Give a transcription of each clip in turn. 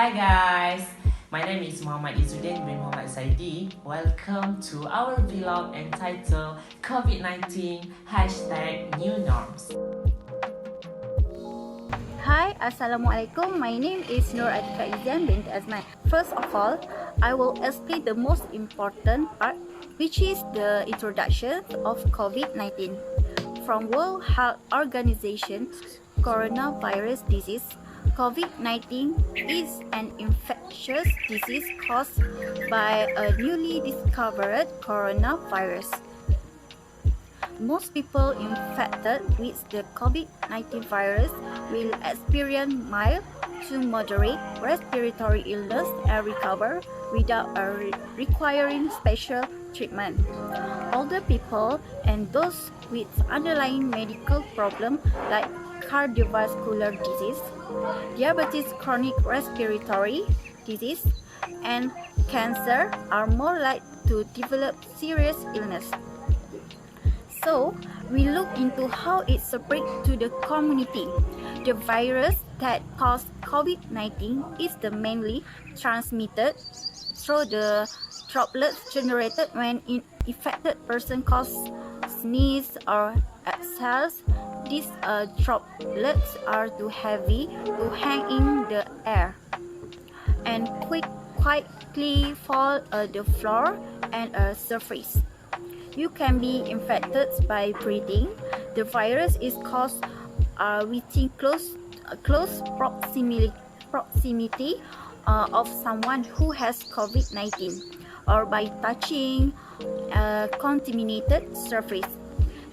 Hi guys, my name is Muhamad Izzuddin bin Muhammad Zaidi. Welcome to our vlog entitled Covid-19 #New Norms. Hi, Assalamualaikum. My name is Atikah Izyan, Binti Azman. First of all, I will explain the most important part, which is the introduction of COVID-19. From World Health Organization, coronavirus disease, COVID-19 is an infectious disease caused by a newly discovered coronavirus. Most people infected with the COVID-19 virus will experience mild to moderate respiratory illness and recover without requiring special treatment. Older people and those with underlying medical problems like cardiovascular disease, diabetes, chronic respiratory disease, and cancer are more likely to develop serious illness. So, we look into how it spread to the community. The virus that caused COVID-19 is the mainly transmitted through the droplets generated when an infected person coughs, sneezes, or exhales. These droplets are too heavy to hang in the air and quickly fall on the floor and surface. You can be infected by breathing. The virus is caused within close proximity of someone who has COVID-19 or by touching a contaminated surface.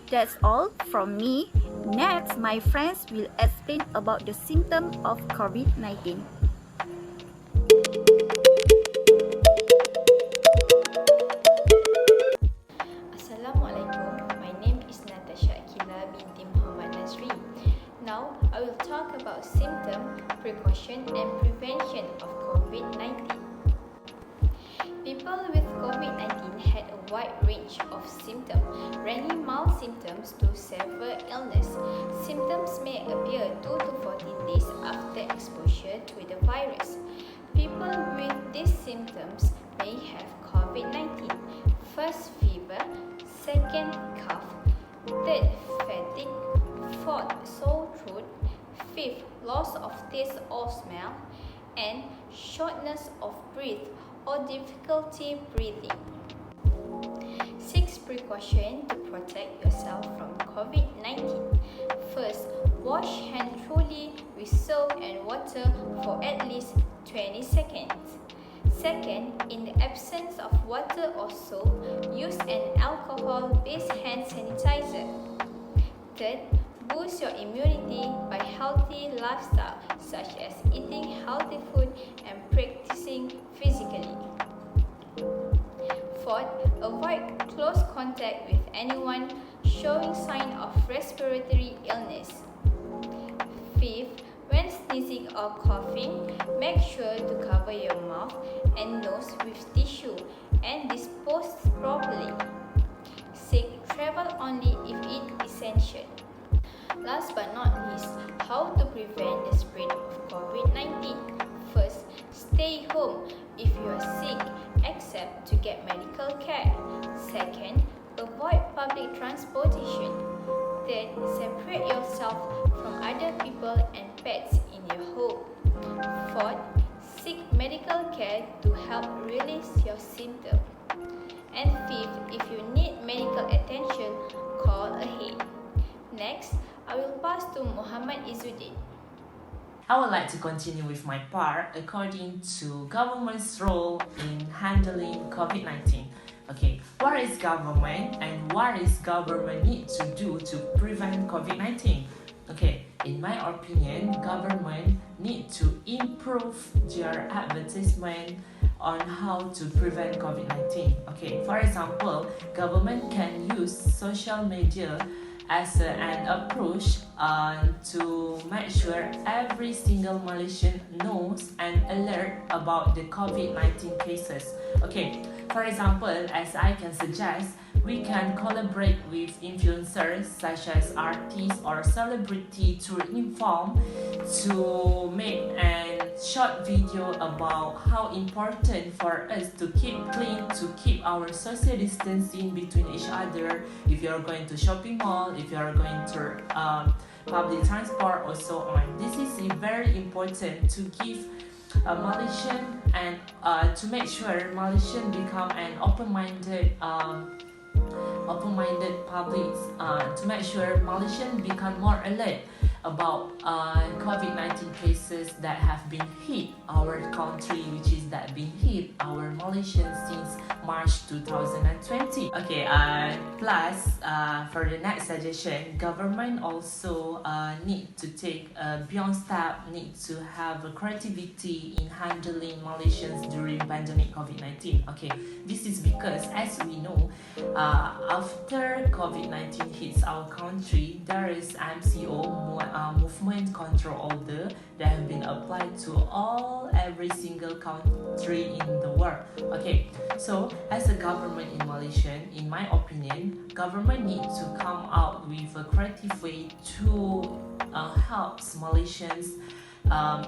That's all from me. Next, my friends will explain about the symptoms of COVID-19. Assalamualaikum. My name is Natasha Aqilah Binti Muhamad Nazri. Now, I will talk about symptom, precaution and prevention of COVID-19. People with COVID-19 had a wide range of symptoms, ranging mild symptoms to severe illness. Symptoms may appear 2 to 14 days after exposure to the virus. People with these symptoms may have COVID-19. First, fever. Second, cough. Third, fatigue. Fourth, sore throat. Fifth, loss of taste or smell. And shortness of breath or difficulty breathing. 6 precautions to protect yourself from COVID-19. First, wash hands thoroughly with soap and water for at least 20 seconds. Second, in the absence of water or soap, use an alcohol-based hand sanitizer. Third, boost your immunity by healthy lifestyle such as eating healthy food and practicing physically. Fourth, avoid close contact with anyone showing signs of respiratory illness. Fifth, when sneezing or coughing, make sure to cover your mouth and nose with tissue and dispose properly. Sixth, travel only if it is essential. Last but not least, how to prevent the spread of COVID-19. First, stay home if you are sick, except to get medical care. Second, avoid public transportation. Third, separate yourself from other people and pets in your home. Fourth, seek medical care to help release your symptoms. And fifth, if you need medical attention, call ahead. Next, I will pass to Muhammad Izzuddin. I would like to continue with my part according to government's role in handling COVID-19. Okay, what is government and what is government need to do to prevent COVID-19? Okay, in my opinion, government need to improve their advertisement on how to prevent COVID-19. Okay, for example, government can use social media as an approach to make sure every single Malaysian knows and alert about the COVID-19 cases. Okay, for example, as I can suggest, we can collaborate with influencers such as artists or celebrity to inform, to make and short video about how important for us to keep clean, to keep our social distancing between each other. If you're going to shopping mall, if you're going to public transport or so on. This is very important to give Malaysian and to make sure Malaysian become an open-minded public, to make sure Malaysian become more alert about COVID-19 cases that have been hit our country, which is that been hit our Malaysians since March 2020. Okay, plus for the next suggestion, government also need to take beyond step, need to have a creativity in handling Malaysians during pandemic COVID-19. Okay, this is because as we know, after COVID-19 hits our country, there is MCO, movement control order, that have been applied to every single country in the world. Okay, so as a government in Malaysia, in my opinion, government needs to come out with a creative way to help Malaysians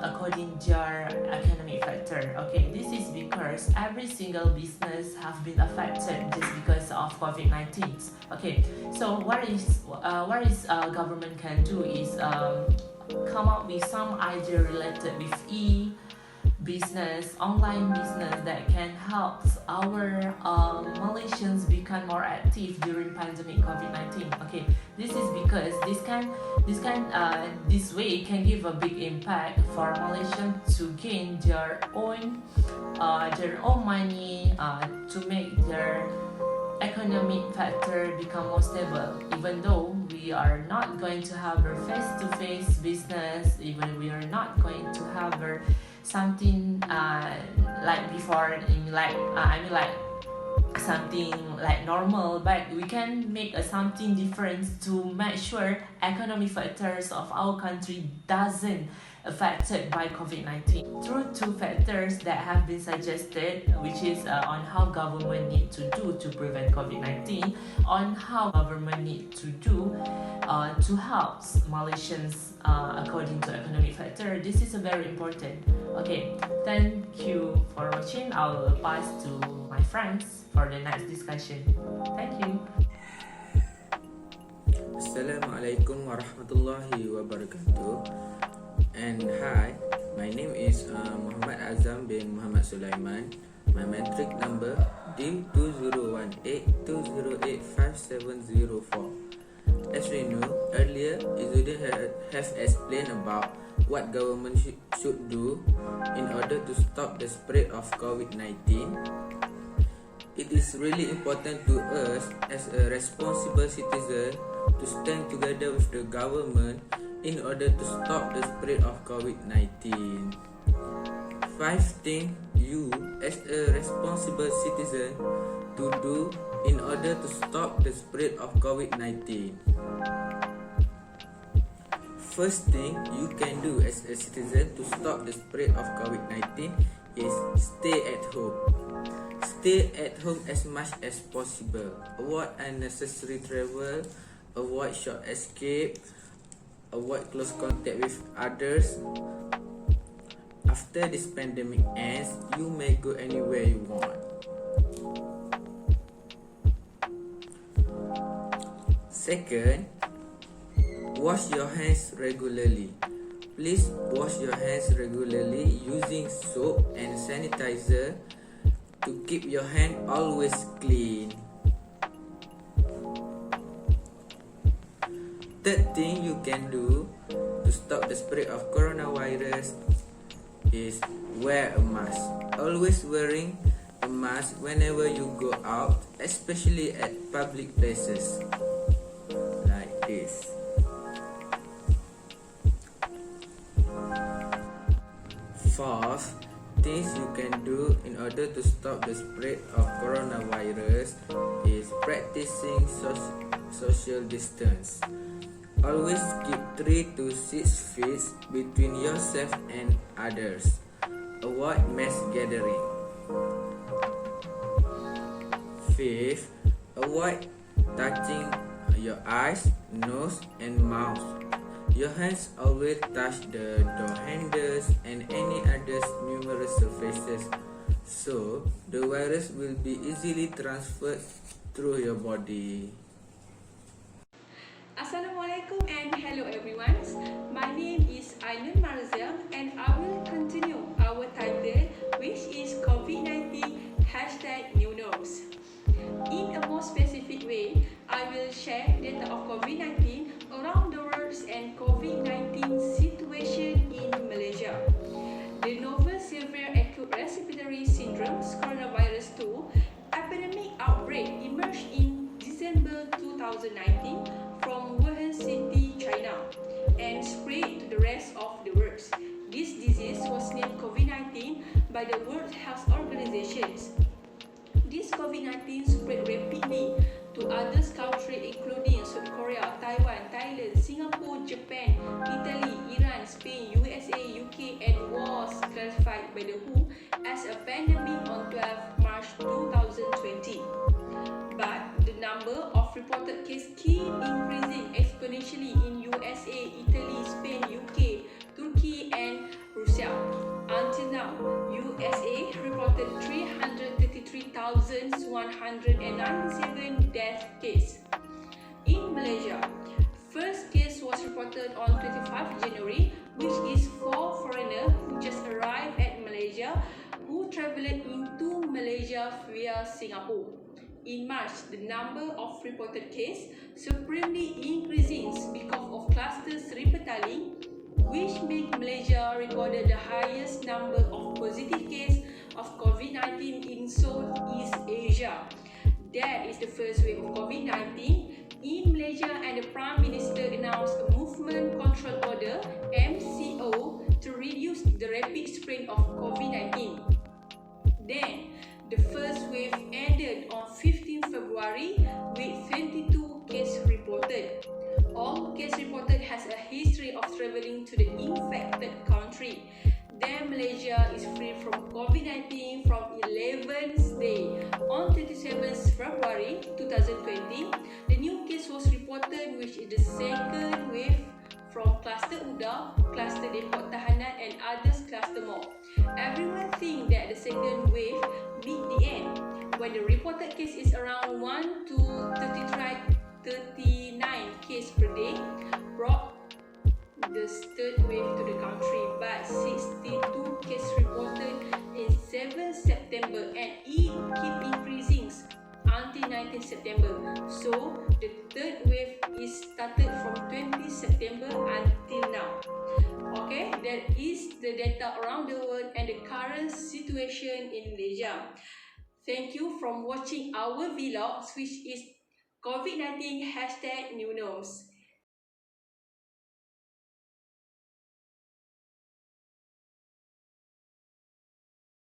according to their economic factor. Okay, this is because every single business have been affected just because of COVID-19. Okay, so what is government can do is come up with some idea related with business, online business that can help our Malaysians become more active during pandemic COVID-19. Okay, this is because this way can give a big impact for Malaysians to gain their own money to make their economic factor become more stable. Even though we are not going to have a face-to-face business, even we are not going to have something like before, something like normal, but we can make something different to make sure economic factors of our country doesn't affected by COVID-19 through two factors that have been suggested, which is on how government need to do to prevent COVID-19, on how government need to do to help Malaysians according to economic factor. This is a very important. Okay, thank you for watching. I'll pass to my friends for the next discussion. Thank you. Assalamualaikum warahmatullahi wabarakatuh. And hi, my name is Muhamad Azam bin Muhammad Sulaiman. My metric number Biu2042 Covid-19 As we know, earlier Izzuddin has explained about what government should do in order to stop the spread of COVID-19. It is really important to us as a responsible citizen to stand together with the government in order to stop the spread of COVID-19. 5 things you as a responsible citizen to do in order to stop the spread of COVID-19. First thing you can do as a citizen to stop the spread of COVID-19 is stay at home. Stay at home as much as possible. Avoid unnecessary travel. Avoid short escape. Avoid close contact with others. After this pandemic ends, you may go anywhere you want. Second, wash your hands regularly. Please wash your hands regularly using soap and sanitizer to keep your hand always clean. Third thing you can do to stop the spread of coronavirus is wear a mask. Always wearing a mask whenever you go out, especially at public places like this. Fourth, things you can do in order to stop the spread of coronavirus is practicing social distance. Always keep 3 to 6 feet between yourself and others. Avoid mass gathering. Fifth, avoid touching your eyes, nose and mouth. Your hands always touch the door handles and any other numerous surfaces, so the virus will be easily transferred through your body. Assalamualaikum and hello everyone. My name is Ainool Marziyah and I will continue our title, which is COVID-19 #new norms. In a more specific way, I will share data of COVID-19 around the world and COVID-19 situation in Malaysia. The novel severe acute respiratory syndrome coronavirus 2 epidemic outbreak emerged in December 2019 from Wuhan City, China, and spread to the rest of the world. This disease was named COVID-19 by the World Health Organization. This COVID-19 spread rapidly to other countries including South Korea, Taiwan, Thailand, Singapore, Japan, Italy, Iran, Spain, USA, UK, and was classified by the WHO as a pandemic on 12 March 2020. But the number of reported cases keep increasing exponentially in USA, Italy, Spain, UK, Turkey, and Russia. Until now, USA reported 333,197 death cases. In Malaysia, first case was reported on 25 January, which is for foreigners who just arrived at Malaysia who travelled into Malaysia via Singapore. In March, the number of reported cases supremely increasing because of clusters repeating, which make Malaysia recorded the highest number of positive cases of COVID-19 in Southeast Asia. That is the first wave of COVID-19 in Malaysia, and the Prime Minister announced a Movement Control Order (MCO) to reduce the rapid spread of COVID-19. Then, the first wave ended on 15 February with 22 cases reported. All cases reported has a history of travelling to the infected country. Then Malaysia is free from COVID-19 from 11th day. On 27th February 2020, the new case was reported, which is the second wave from cluster Uda, cluster Depot Tahanan, and others cluster more. Everyone think that the second wave meet the end when the reported case is around 1 to 39 cases per day, brought the third wave to the country, but 62 cases reported in 7 September and it keep increasing until 19 September. So the third wave is started from 20 September until now. Okay, that is the data around the world and the current situation in Malaysia. Thank you for watching our vlogs, which is COVID-19 #new norms.